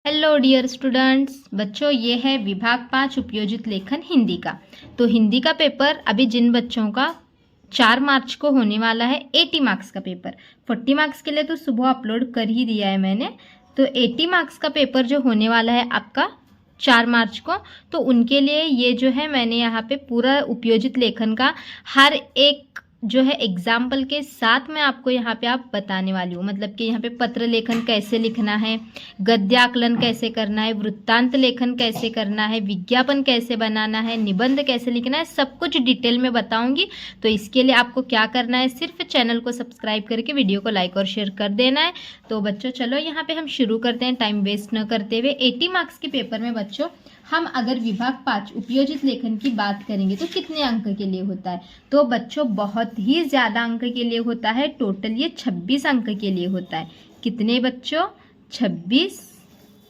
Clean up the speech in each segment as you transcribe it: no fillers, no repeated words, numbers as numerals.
Hello dear students, बच्चों ये है विभाग 5 उपयोजित लेखन हिंदी का। तो हिंदी का पेपर अभी जिन बच्चों का 4 मार्च को होने वाला है 80 मार्क्स का पेपर। 40 मार्क्स के लिए तो सुबह अपलोड कर ही दिया है मैंने। तो 80 मार्क्स का पेपर जो होने वाला है आपका 4 मार्च को, तो उनके लिए ये जो है मैंने यहाँ पे पूरा उपयोजित लेखन का हर एक जो है एग्जाम्पल के साथ मैं आपको यहाँ पे आप बताने वाली हूँ। मतलब कि यहाँ पे पत्र लेखन कैसे लिखना है, गद्य आकलन कैसे करना है, वृत्तांत लेखन कैसे करना है, विज्ञापन कैसे बनाना है, निबंध कैसे लिखना है, सब कुछ डिटेल में बताऊंगी। तो इसके लिए आपको क्या करना है, सिर्फ चैनल को सब्सक्राइब करके वीडियो को लाइक और शेयर कर देना है। तो बच्चों चलो यहाँ पे हम शुरू करते हैं टाइम वेस्ट न करते हुए। 80 मार्क्स के पेपर में बच्चों हम अगर विभाग 5 उपयोजित लेखन की बात करेंगे तो कितने अंक के लिए होता है, तो बच्चों बहुत ही ज़्यादा अंक के लिए होता है। टोटल ये 26 अंक के लिए होता है। कितने बच्चों? 26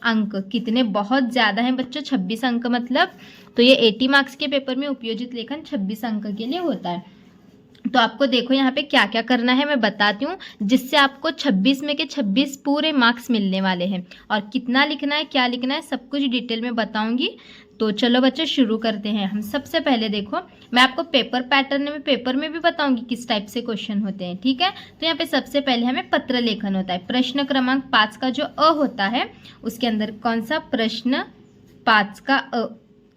अंक। कितने? बहुत ज़्यादा हैं बच्चों 26 अंक। मतलब तो ये 80 मार्क्स के पेपर में उपयोजित लेखन 26 अंक के लिए होता है। तो आपको देखो यहाँ पे क्या क्या करना है मैं बताती हूँ, जिससे आपको 26 में के 26 पूरे मार्क्स मिलने वाले हैं। और कितना लिखना है, क्या लिखना है, सब कुछ डिटेल में बताऊंगी। तो चलो बच्चों शुरू करते हैं हम। सबसे पहले देखो मैं आपको पेपर पैटर्न में पेपर में भी बताऊंगी किस टाइप से क्वेश्चन होते हैं, ठीक है। तो यहाँ पे सबसे पहले हमें पत्र लेखन होता है। प्रश्न क्रमांक 5 का जो अ होता है उसके अंदर कौन सा प्रश्न 5 का अ,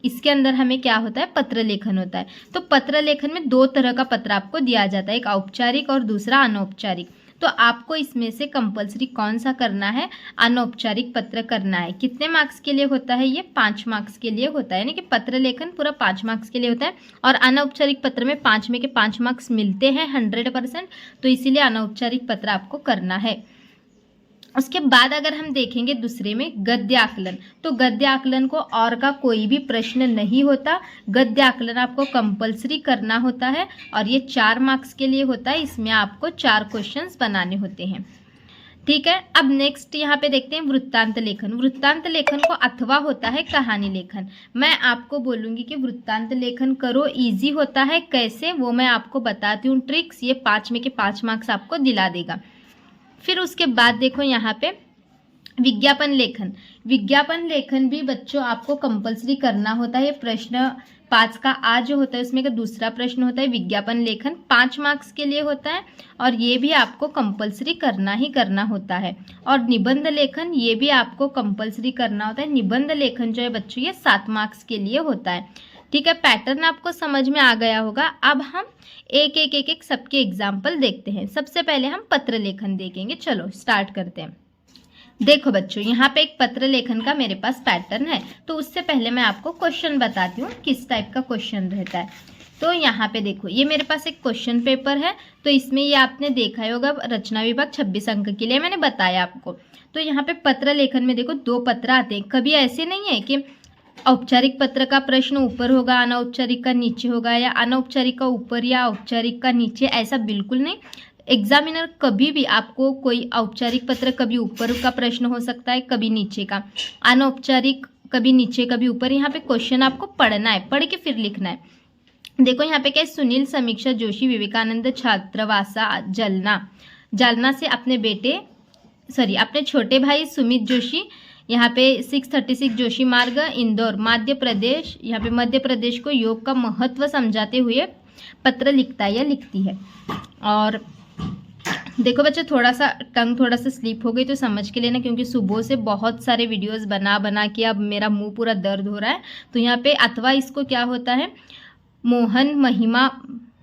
इसके अंदर हमें क्या होता है, पत्र लेखन होता है। तो पत्र लेखन में 2 तरह का पत्र आपको दिया जाता है, एक औपचारिक और दूसरा अनौपचारिक। तो आपको इसमें से कंपलसरी कौन सा करना है, अनौपचारिक पत्र करना है। कितने मार्क्स के लिए होता है ये? 5 मार्क्स के लिए होता है। यानी कि पत्र लेखन पूरा 5 मार्क्स के लिए होता है। और अनौपचारिक पत्र में 5 में के 5 मार्क्स मिलते हैं 100%। तो इसीलिए अनौपचारिक पत्र आपको करना है। उसके बाद अगर हम देखेंगे दूसरे में गद्य आकलन, तो गद्य आकलन को और का कोई भी प्रश्न नहीं होता। गद्य आकलन आपको कंपलसरी करना होता है और ये 4 मार्क्स के लिए होता है। इसमें आपको 4 क्वेश्चंस बनाने होते हैं, ठीक है। अब नेक्स्ट यहाँ पे देखते हैं वृत्तांत लेखन। वृत्तांत लेखन को अथवा होता है कहानी लेखन। मैं आपको बोलूँगी कि वृत्तांत लेखन करो, इजी होता है। कैसे वो मैं आपको बताती हूँ ट्रिक्स। ये 5 में के 5 मार्क्स आपको दिला देगा। फिर उसके बाद देखो यहाँ पे विज्ञापन लेखन। विज्ञापन लेखन भी बच्चों आपको कंपलसरी करना होता है। प्रश्न 5 का आ जो होता है उसमें का दूसरा प्रश्न होता है विज्ञापन लेखन, 5 मार्क्स के लिए होता है। और ये भी आपको कंपलसरी करना ही करना होता है। और निबंध लेखन ये भी आपको कंपलसरी करना होता है। निबंध लेखन जो है बच्चों ये 7 मार्क्स के लिए होता है, ठीक है। पैटर्न आपको समझ में आ गया होगा। अब हम एक सबके एग्जाम्पल देखते हैं। सबसे पहले हम पत्र लेखन देखेंगे। चलो स्टार्ट करते हैं। देखो बच्चों यहाँ पे एक पत्र लेखन का मेरे पास पैटर्न है। तो उससे पहले मैं आपको क्वेश्चन बताती हूँ किस टाइप का क्वेश्चन रहता है। तो यहाँ पे देखो ये मेरे पास एक क्वेश्चन पेपर है। तो इसमें ये आपने देखा ही होगा, रचना विभाग 26 अंक के लिए मैंने बताया आपको। तो यहाँ पे पत्र लेखन में देखो 2 पत्र आते हैं। कभी ऐसे नहीं है कि औपचारिक पत्र का प्रश्न ऊपर होगा, अनौपचारिक का नीचे होगा, या अनौपचारिक का ऊपर या औपचारिक का नीचे, ऐसा बिल्कुल नहीं। एग्जामिनर कभी भी आपको कोई औपचारिक पत्र कभी ऊपर का प्रश्न हो सकता है, कभी नीचे का, अनौपचारिक कभी नीचे कभी ऊपर। यहाँ पे क्वेश्चन आपको पढ़ना है, पढ़ के फिर लिखना है। देखो यहाँ पे क्या है, सुनील समीक्षा जोशी विवेकानंद छात्रावासा जालना से अपने छोटे भाई सुमित जोशी यहाँ पे 636 जोशी मार्ग इंदौर मध्य प्रदेश, यहाँ पे मध्य प्रदेश को योग का महत्व समझाते हुए पत्र लिखता है या लिखती है। और देखो बच्चे थोड़ा सा स्लिप हो गई तो समझ के लेना, क्योंकि सुबह से बहुत सारे वीडियोस बना के अब मेरा मुंह पूरा दर्द हो रहा है। तो यहाँ पे अथवा इसको क्या होता है, मोहन महिमा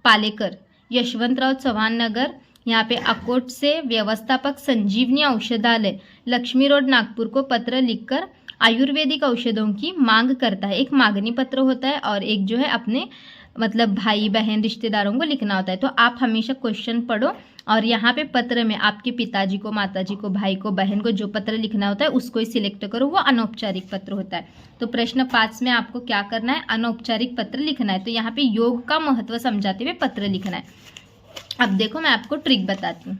पालेकर यशवंतराव चौहान नगर, यहाँ पे अकोट से व्यवस्थापक संजीवनी औषधालय लक्ष्मी रोड नागपुर को पत्र लिखकर आयुर्वेदिक औषधों की मांग करता है। एक मांगनी पत्र होता है और एक जो है अपने मतलब भाई बहन रिश्तेदारों को लिखना होता है। तो आप हमेशा क्वेश्चन पढ़ो और यहाँ पे पत्र में आपके पिताजी को, माताजी को, भाई को, बहन को जो पत्र लिखना होता है उसको ही सिलेक्ट करो, वो अनौपचारिक पत्र होता है। तो प्रश्न 5 में आपको क्या करना है, अनौपचारिक पत्र लिखना है। तो यहाँ पे योग का महत्व समझाते हुए पत्र लिखना है। अब देखो मैं आपको ट्रिक बताती हूँ।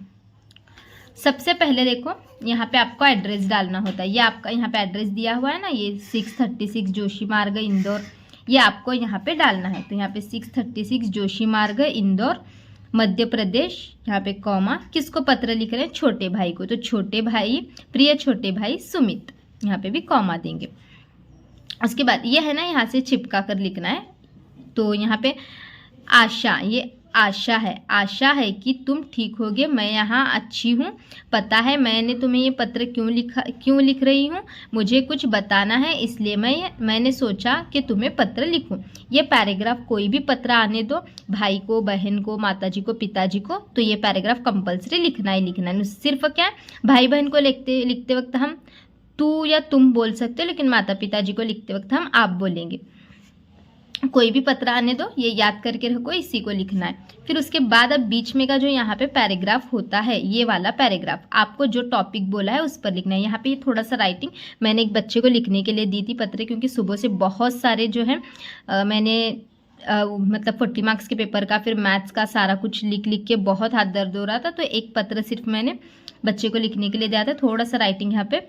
सबसे पहले देखो यहाँ पे आपको एड्रेस डालना होता है। ये आपका यहाँ पे एड्रेस दिया हुआ है ना, ये 636 जोशी मार्ग इंदौर, ये आपको यहाँ पे डालना है। तो यहाँ पे 636 जोशी मार्ग इंदौर मध्य प्रदेश, यहाँ पे कॉमा, किसको पत्र लिख रहे हैं, छोटे भाई को। तो छोटे भाई, प्रिय छोटे भाई सुमित, यहाँ पे भी कॉमा देंगे। उसके बाद ये है ना, यहाँ से चिपका कर लिखना है। तो यहाँ पे आशा, ये आशा है, आशा है कि तुम ठीक होगे, मैं यहाँ अच्छी हूँ, पता है मैंने तुम्हें ये पत्र क्यों लिख रही हूँ, मुझे कुछ बताना है इसलिए मैंने सोचा कि तुम्हें पत्र लिखूँ। ये पैराग्राफ कोई भी पत्र आने दो, भाई को, बहन को, माताजी को, पिताजी को, तो ये पैराग्राफ कंपलसरी लिखना ही लिखना है। सिर्फ क्या है, भाई बहन को लिखते वक्त हम तू या तुम बोल सकते हो, लेकिन माता पिताजी को लिखते वक्त हम आप बोलेंगे। कोई भी पत्र आने दो, ये याद करके रखो, इसी को लिखना है। फिर उसके बाद अब बीच में का जो यहाँ पे पैराग्राफ होता है, ये वाला पैराग्राफ आपको जो टॉपिक बोला है उस पर लिखना है। यहाँ पे थोड़ा सा राइटिंग मैंने एक बच्चे को लिखने के लिए दी थी पत्र, क्योंकि सुबह से बहुत सारे जो है मैंने मतलब 40 मार्क्स के पेपर का, फिर मैथ्स का सारा कुछ लिख के बहुत हाथ दर्द हो रहा था। तो एक पत्र सिर्फ मैंने बच्चे को लिखने के लिए दिया था। थोड़ा सा राइटिंग यहाँ पे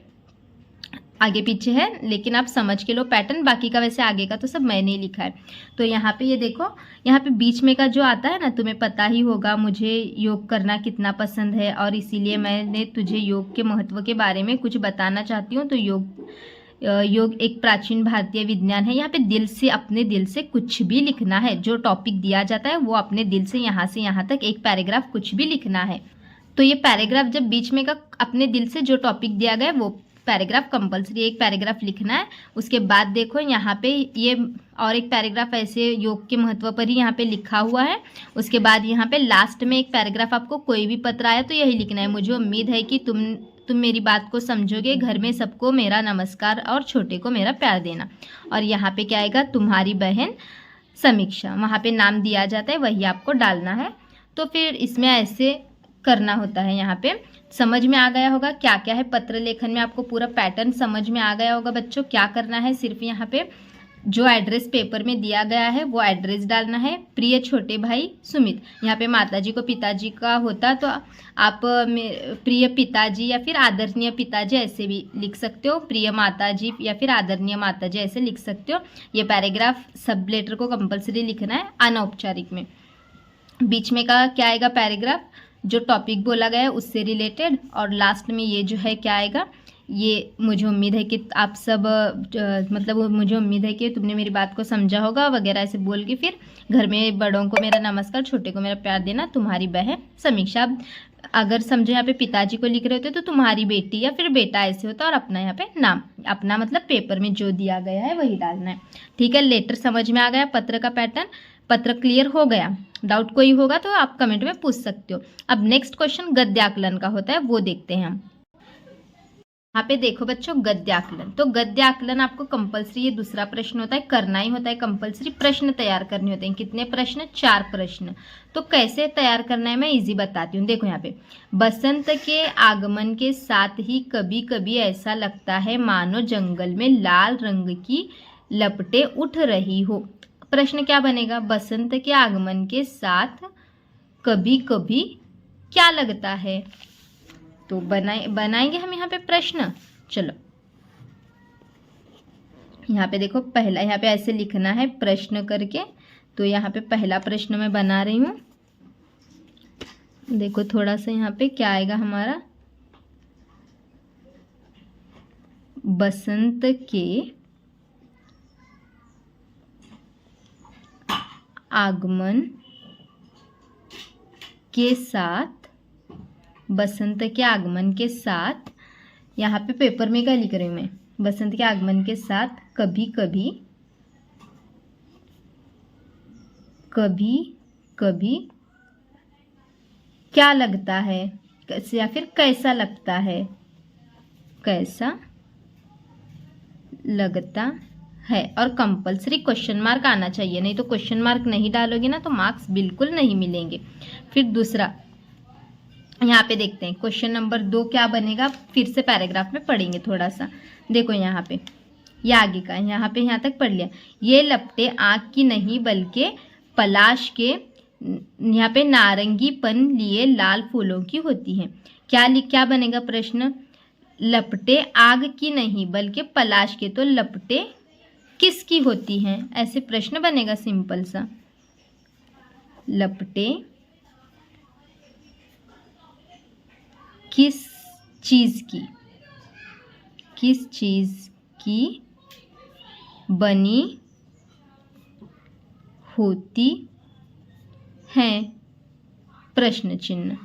आगे पीछे है, लेकिन आप समझ के लो पैटर्न, बाकी का वैसे आगे का तो सब मैंने ही लिखा है। तो यहाँ पे ये देखो, यहाँ पे बीच में का जो आता है ना, तुम्हें पता ही होगा मुझे योग करना कितना पसंद है और इसीलिए मैंने तुझे योग के महत्व के बारे में कुछ बताना चाहती हूँ। तो योग एक प्राचीन भारतीय विज्ञान है। यहाँ पे दिल से, अपने दिल से कुछ भी लिखना है, जो टॉपिक दिया जाता है वो अपने दिल से यहाँ तक एक पैराग्राफ कुछ भी लिखना है। तो ये पैराग्राफ जब बीच में का अपने दिल से जो टॉपिक दिया गया है वो पैराग्राफ कंपलसरी एक पैराग्राफ लिखना है। उसके बाद देखो यहाँ पे ये और एक पैराग्राफ ऐसे योग के महत्व पर ही यहाँ पे लिखा हुआ है। उसके बाद यहाँ पे लास्ट में एक पैराग्राफ, आपको कोई भी पत्र आया तो यही लिखना है, मुझे उम्मीद है कि तुम मेरी बात को समझोगे, घर में सबको मेरा नमस्कार और छोटे को मेरा प्यार देना। और यहाँ पे क्या आएगा, तुम्हारी बहन समीक्षा, वहाँ पे नाम दिया जाता है, वही आपको डालना है। तो फिर इसमें ऐसे करना होता है। यहाँ पे समझ में आ गया होगा क्या क्या है पत्र लेखन में, आपको पूरा पैटर्न समझ में आ गया होगा बच्चों। क्या करना है, सिर्फ यहाँ पे जो एड्रेस पेपर में दिया गया है वो एड्रेस डालना है। प्रिय छोटे भाई सुमित, यहाँ पे माताजी को पिताजी का होता तो आप प्रिय पिताजी या फिर आदरणीय पिताजी ऐसे भी लिख सकते हो, प्रिय माताजी या फिर आदरणीय माताजी ऐसे लिख सकते हो। ये पैराग्राफ सब लेटर को कंपलसरी लिखना है अनौपचारिक में। बीच में का क्या आएगा, पैराग्राफ जो टॉपिक बोला गया है उससे रिलेटेड, और लास्ट में ये जो है क्या आएगा, ये मुझे उम्मीद है कि आप सब मतलब मुझे उम्मीद है कि तुमने मेरी बात को समझा होगा वगैरह ऐसे बोल के फिर घर में बड़ों को मेरा नमस्कार, छोटे को मेरा प्यार देना, तुम्हारी बहन समीक्षा। अब अगर समझो यहाँ पे पिताजी को लिख रहे होते तो तुम्हारी बेटी या फिर बेटा ऐसे होता, और अपना यहाँ पे नाम, अपना मतलब पेपर में जो दिया गया है वही डालना है। ठीक है, लेटर समझ में आ गया, पत्र का पैटर्न, पत्र क्लियर हो गया। डाउट कोई होगा तो आप कमेंट में पूछ सकते हो। अब नेक्स्ट क्वेश्चन गद्याकलन का होता है, वो देखते हैं हम। यहाँ पे देखो बच्चों, गद्याकलन, तो गद्याकलन आपको कंपलसरी, ये दूसरा प्रश्न होता है, करना ही होता है कंपलसरी। प्रश्न तैयार करने होते हैं, कितने प्रश्न, 4 प्रश्न। तो कैसे तैयार करना है मैं इजी बताती हूँ। देखो यहाँ पे, बसंत के आगमन के साथ ही कभी कभी ऐसा लगता है मानो जंगल में लाल रंग की लपटें उठ रही हो। प्रश्न क्या बनेगा, बसंत के आगमन के साथ कभी कभी क्या लगता है। तो बनाएंगे हम यहाँ पे प्रश्न। चलो यहाँ पे देखो, पहला यहाँ पे ऐसे लिखना है प्रश्न करके। तो यहाँ पे पहला प्रश्न मैं बना रही हूँ। देखो थोड़ा सा यहाँ पे क्या आएगा हमारा, बसंत के आगमन के साथ, बसंत के आगमन के साथ, यहाँ पे पेपर में क्या लिख रही हूँ मैं, बसंत के आगमन के साथ कभी कभी, कभी कभी क्या लगता है, या फिर कैसा लगता है, कैसा लगता है। और कंपलसरी क्वेश्चन मार्क आना चाहिए, नहीं तो क्वेश्चन मार्क नहीं डालोगे ना तो मार्क्स बिल्कुल नहीं मिलेंगे। फिर दूसरा यहाँ पे देखते हैं, क्वेश्चन नंबर 2 क्या बनेगा, फिर से पैराग्राफ में पढ़ेंगे थोड़ा सा। देखो यहाँ पे, ये आगे का, यहाँ पे यहाँ तक पढ़ लिया। ये लपटे आँख की नहीं बल्कि पलाश के, यहाँ पे नारंगीपन लिए लाल फूलों की होती हैं। क्या बनेगा प्रश्न, लपटे आग की नहीं बल्कि पलाश के, तो लपटे किसकी होती हैं, ऐसे प्रश्न बनेगा सिंपल सा। लपटे किस चीज की, किस चीज़ की बनी होती हैं? प्रश्न चिन्ह।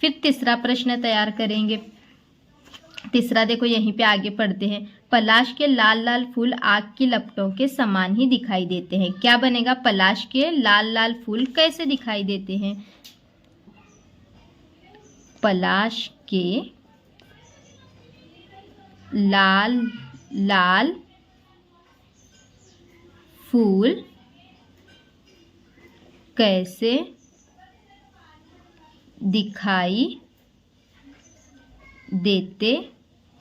फिर तीसरा प्रश्न तैयार करेंगे। तीसरा देखो यहीं पे आगे पढ़ते हैं। पलाश के लाल लाल फूल आग की लपटों के समान ही दिखाई देते हैं। क्या बनेगा? पलाश के लाल लाल फूल कैसे दिखाई देते हैं? पलाश के लाल लाल फूल कैसे दिखाई देते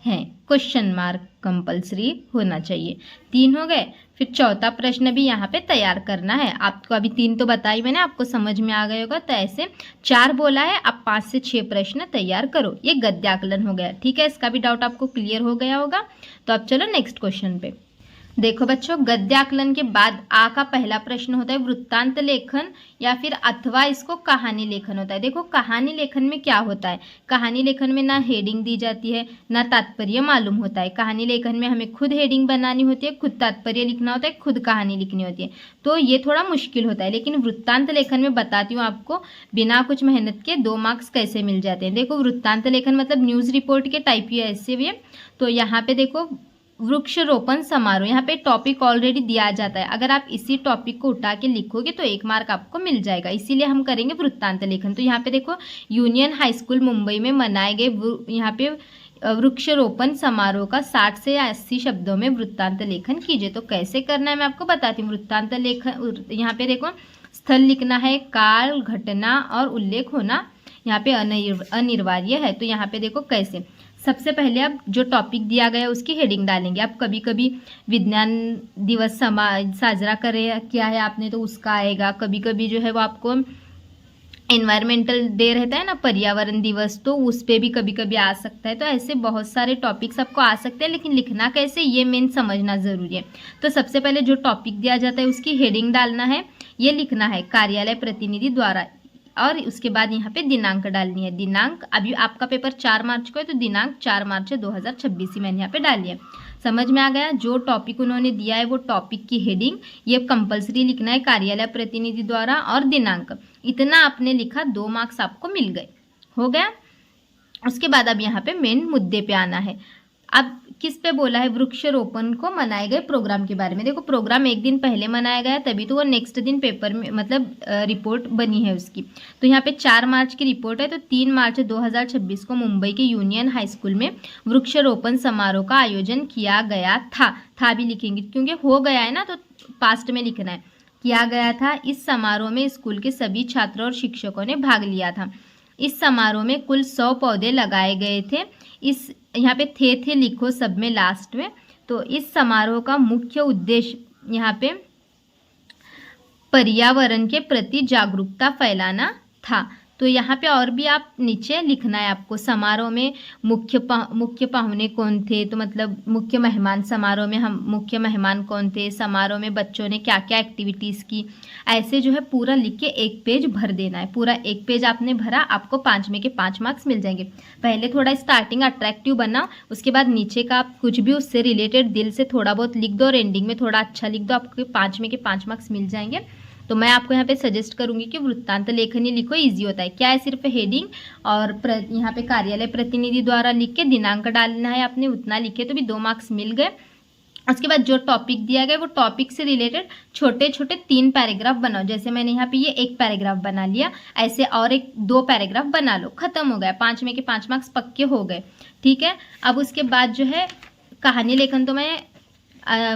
हैं? क्वेश्चन मार्क कंपलसरी होना चाहिए। 3 हो गए। फिर चौथा प्रश्न भी यहाँ पे तैयार करना है। आपको अभी 3 तो बताई मैंने, आपको समझ में आ गया होगा। तो ऐसे 4 बोला है, आप 5 से 6 प्रश्न तैयार करो। ये गद्याकलन हो गया। ठीक है, इसका भी डाउट आपको क्लियर हो गया होगा। तो अब चलो नेक्स्ट क्वेश्चन पे। देखो बच्चों, गद्याकलन के बाद आ का पहला प्रश्न होता है वृत्तांत लेखन या फिर अथवा इसको कहानी लेखन होता है। देखो कहानी लेखन में क्या होता है, कहानी लेखन में ना हेडिंग दी जाती है ना तात्पर्य मालूम होता है। कहानी लेखन में हमें खुद हेडिंग बनानी होती है, खुद तात्पर्य लिखना होता है, खुद कहानी लिखनी होती है, तो ये थोड़ा मुश्किल होता है। लेकिन वृत्तांत लेखन में बताती हूँ आपको बिना कुछ मेहनत के 2 मार्क्स कैसे मिल जाते हैं। देखो वृत्तांत लेखन मतलब न्यूज़ रिपोर्ट के टाइप ही ऐसे भी है। तो यहाँ पे देखो वृक्षारोपण समारोह, यहाँ पे टॉपिक ऑलरेडी दिया जाता है। अगर आप इसी टॉपिक को उठा के लिखोगे तो 1 मार्क आपको मिल जाएगा। इसीलिए हम करेंगे वृत्तांत लेखन। तो यहाँ पे देखो यूनियन हाई स्कूल मुंबई में मनाए गए यहाँ पे वृक्षारोपण समारोह का 60 से 80 शब्दों में वृत्तांत लेखन कीजिए। तो कैसे करना है मैं आपको बताती हूँ। वृत्तांत लेखन यहाँ पे देखो स्थल लिखना है, काल, घटना और उल्लेख होना यहाँ पे अनिवार्य है। तो यहाँ पे देखो कैसे, सबसे पहले आप जो टॉपिक दिया गया है उसकी हेडिंग डालेंगे। आप कभी कभी विज्ञान दिवस साजरा किया है आपने तो उसका आएगा। कभी कभी जो है वो आपको एनवायरमेंटल डे रहता है ना, पर्यावरण दिवस, तो उस पर भी कभी कभी आ सकता है। तो ऐसे बहुत सारे टॉपिक्स आपको आ सकते हैं, लेकिन लिखना कैसे ये मेन समझना ज़रूरी है। तो सबसे पहले जो टॉपिक दिया जाता है उसकी हेडिंग डालना है, ये लिखना है कार्यालय प्रतिनिधि द्वारा, और उसके बाद यहाँ पे दिनांक डालनी है। दिनांक अभी आपका पेपर 4 मार्च को है तो दिनांक 4 मार्च 2026 ही मैंने यहाँ पे डाली है। समझ में आ गया? जो टॉपिक उन्होंने दिया है वो टॉपिक की हेडिंग ये कंपलसरी लिखना है, कार्यालय प्रतिनिधि द्वारा और दिनांक। इतना आपने लिखा, 2 मार्क्स आपको मिल गए। हो गया। उसके बाद अब यहाँ पे मेन मुद्दे पे आना है। अब किस पे बोला है? वृक्षारोपण को मनाए गए प्रोग्राम के बारे में। देखो प्रोग्राम 1 दिन पहले मनाया गया तभी तो वो नेक्स्ट दिन पेपर में मतलब रिपोर्ट बनी है उसकी। तो यहाँ पे 4 मार्च की रिपोर्ट है, तो 3 मार्च 2026 को मुंबई के यूनियन हाई स्कूल में वृक्षारोपण समारोह का आयोजन किया गया था भी लिखेंगे क्योंकि हो गया है ना, तो पास्ट में लिखना है। किया गया था। इस समारोह में स्कूल के सभी छात्रों और शिक्षकों ने भाग लिया था। इस समारोह में कुल 100 पौधे लगाए गए थे। इस यहाँ पे थे लिखो सब में लास्ट में। तो इस समारोह का मुख्य उद्देश्य यहाँ पे पर्यावरण के प्रति जागरूकता फैलाना था। तो यहाँ पे और भी आप नीचे लिखना है आपको। समारोह में मुख्य पाहुने कौन थे, तो मतलब मुख्य मेहमान, समारोह में हम मुख्य मेहमान कौन थे, समारोह में बच्चों ने क्या क्या एक्टिविटीज़ की, ऐसे जो है पूरा लिख के 1 पेज भर देना है। पूरा 1 पेज आपने भरा, आपको 5 में के 5 मार्क्स मिल जाएंगे। पहले थोड़ा स्टार्टिंग अट्रैक्टिव बना, उसके बाद नीचे का आप कुछ भी उससे रिलेटेड दिल से थोड़ा बहुत लिख दो और एंडिंग में थोड़ा अच्छा लिख दो, आपको 5 में के 5 मार्क्स मिल जाएंगे। तो मैं आपको यहाँ पे सजेस्ट करूंगी कि वृत्तांत लेखन ही लिखो, इजी होता है। क्या है, सिर्फ हेडिंग और यहाँ पे कार्यालय प्रतिनिधि द्वारा लिख के दिनांक डालना है आपने, उतना लिखे तो भी 2 मार्क्स मिल गए। उसके बाद जो टॉपिक दिया गया वो टॉपिक से रिलेटेड छोटे छोटे 3 पैराग्राफ बनाओ। जैसे मैंने यहाँ पे ये 1 पैराग्राफ बना लिया, ऐसे और 2 पैराग्राफ बना लो, खत्म हो गया। 5 में के 5 मार्क्स पक्के हो गए। ठीक है। अब उसके बाद जो है कहानी लेखन, तो मैं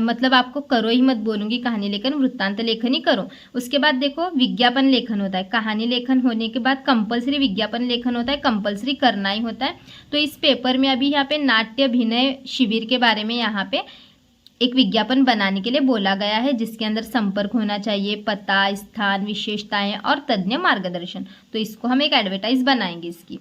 मतलब आपको करो ही मत बोलूंगी, कहानी लेखन वृत्तांत लेखन ही करो। उसके बाद देखो विज्ञापन लेखन होता है। कहानी लेखन होने के बाद कंपलसरी विज्ञापन लेखन होता है, कंपलसरी करना ही होता है। तो इस पेपर में अभी यहाँ पे नाट्य अभिनय शिविर के बारे में यहाँ पे एक विज्ञापन बनाने के लिए बोला गया है, जिसके अंदर संपर्क होना चाहिए, पता, स्थान, विशेषताएं और तज्ञ मार्गदर्शन। तो इसको हम एक एडवर्टाइज बनाएंगे इसकी।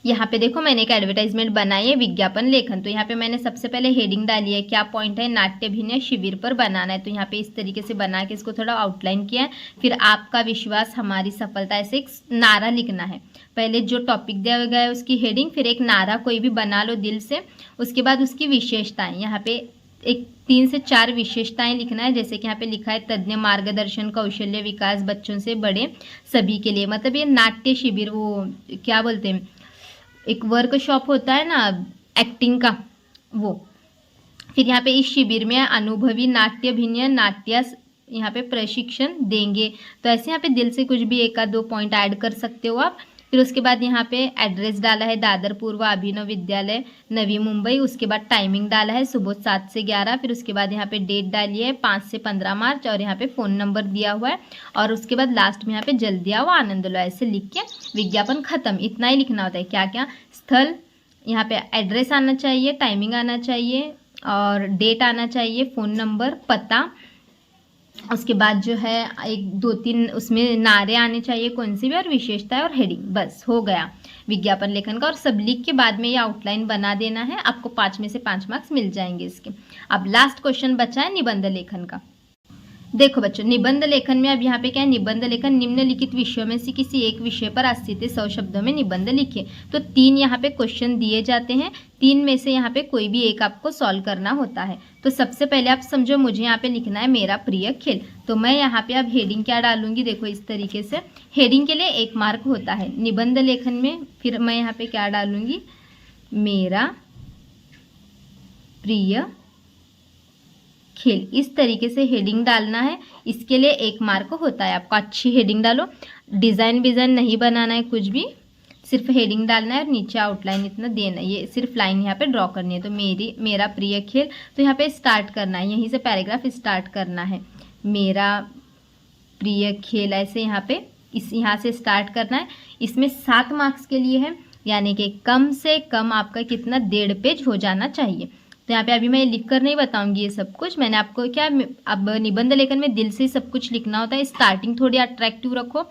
यहाँ पे देखो मैंने एक एडवर्टाइजमेंट बनाई है विज्ञापन लेखन। तो यहाँ पे मैंने सबसे पहले हेडिंग डाली है, क्या पॉइंट है, नाट्याभिनय शिविर पर बनाना है। तो यहाँ पे इस तरीके से बना के इसको थोड़ा आउटलाइन किया है। फिर आपका विश्वास हमारी सफलता, ऐसे एक नारा लिखना है। पहले जो टॉपिक दिया गया है उसकी हेडिंग, फिर एक नारा कोई भी बना लो दिल से। उसके बाद उसकी विशेषताएं, यहाँ पे एक 3 से 4 विशेषताएं लिखना है। जैसे कि यहाँ पे लिखा है तज्ञ मार्गदर्शन कौशल्य विकास बच्चों से बड़े सभी के लिए। मतलब ये नाट्य शिविर, वो क्या बोलते हैं, एक वर्कशॉप होता है ना एक्टिंग का, वो। फिर यहाँ पे इस शिविर में अनुभवी नाट्याभिनय नाट्यास यहाँ पे प्रशिक्षण देंगे। तो ऐसे यहाँ पे दिल से कुछ भी 1-2 पॉइंट ऐड कर सकते हो आप। फिर उसके बाद यहाँ पे एड्रेस डाला है दादर पूर्व अभिनव विद्यालय नवी मुंबई। उसके बाद टाइमिंग डाला है सुबह 7 से 11। फिर उसके बाद यहाँ पे डेट डाली है 5 से 15 मार्च और यहाँ पे फ़ोन नंबर दिया हुआ है। और उसके बाद लास्ट में यहाँ पे जल्दी आओ आनंद लो, ऐसे लिख के विज्ञापन खत्म। इतना ही लिखना होता है। क्या क्या स्थल, यहाँ पे एड्रेस आना चाहिए, टाइमिंग आना चाहिए और डेट आना चाहिए, फ़ोन नंबर, पता। उसके बाद जो है 1-2-3 उसमें नारे आने चाहिए कौन सी भी, और विशेषता और हेडिंग। बस हो गया विज्ञापन लेखन का। और सब लिख के बाद में ये आउटलाइन बना देना है। आपको 5 में से 5 मार्क्स मिल जाएंगे इसके। अब लास्ट क्वेश्चन बचा है निबंध लेखन का। देखो बच्चों, निबंध लेखन में अब यहाँ पे क्या है, निबंध लेखन निम्नलिखित विषयों में से किसी एक विषय पर 80 से 100 शब्दों में निबंध लिखिए। तो 3 यहाँ पे क्वेश्चन दिए जाते हैं। 3 में से यहाँ पे कोई भी एक आपको सॉल्व करना होता है। तो सबसे पहले आप समझो, मुझे यहाँ पे लिखना है मेरा प्रिय खेल। तो मैं यहाँ पे अब हेडिंग क्या डालूंगी, देखो इस तरीके से। हेडिंग के लिए 1 मार्क होता है निबंध लेखन में। फिर मैं यहाँ पे क्या डालूंगी, मेरा प्रिय खेल। इस तरीके से हेडिंग डालना है। इसके लिए 1 मार्क होता है आपको। अच्छी हेडिंग डालो, डिज़ाइन विज़ाइन नहीं बनाना है कुछ भी, सिर्फ हेडिंग डालना है और नीचे आउटलाइन इतना देना है। ये सिर्फ लाइन यहाँ पे ड्रॉ करनी है। तो मेरा प्रिय खेल, तो यहाँ पे स्टार्ट करना है, यहीं से पैराग्राफ स्टार्ट करना है। मेरा प्रिय खेल, ऐसे यहाँ पे यहाँ से स्टार्ट करना है। इसमें 7 मार्क्स के लिए है, यानी कि कम से कम आपका कितना 1.5 पेज हो जाना चाहिए। तो यहाँ पे अभी मैं लिख कर नहीं बताऊंगी ये सब कुछ। मैंने आपको क्या, अब निबंध लेखन में दिल से सब कुछ लिखना होता है। स्टार्टिंग थोड़ी अट्रैक्टिव रखो,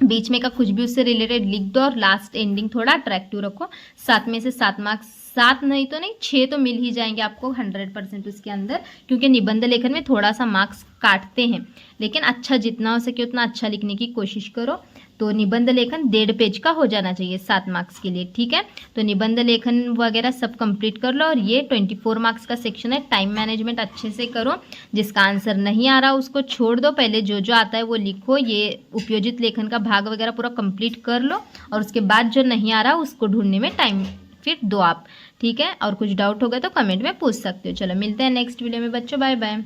बीच में का कुछ भी उससे रिलेटेड लिख दो और लास्ट एंडिंग थोड़ा अट्रैक्टिव रखो। 7 में से 7 मार्क्स, 7 नहीं तो नहीं 6 तो मिल ही जाएंगे आपको 100% उसके अंदर, क्योंकि निबंध लेखन में थोड़ा सा मार्क्स काटते हैं। लेकिन अच्छा जितना हो सके उतना अच्छा लिखने की कोशिश करो। तो निबंध लेखन 1.5 पेज का हो जाना चाहिए 7 मार्क्स के लिए, ठीक है। तो निबंध लेखन वगैरह सब कंप्लीट कर लो। और ये 24 मार्क्स का सेक्शन है। टाइम मैनेजमेंट अच्छे से करो। जिसका आंसर नहीं आ रहा उसको छोड़ दो, पहले जो जो आता है वो लिखो। ये उपयोजित लेखन का भाग वगैरह पूरा कंप्लीट कर लो और उसके बाद जो नहीं आ रहा उसको ढूंढने में टाइम फिर दो आप, ठीक है। और कुछ डाउट होगा तो कमेंट में पूछ सकते हो। चलो मिलते हैं नेक्स्ट वीडियो में बच्चों, बाय बाय।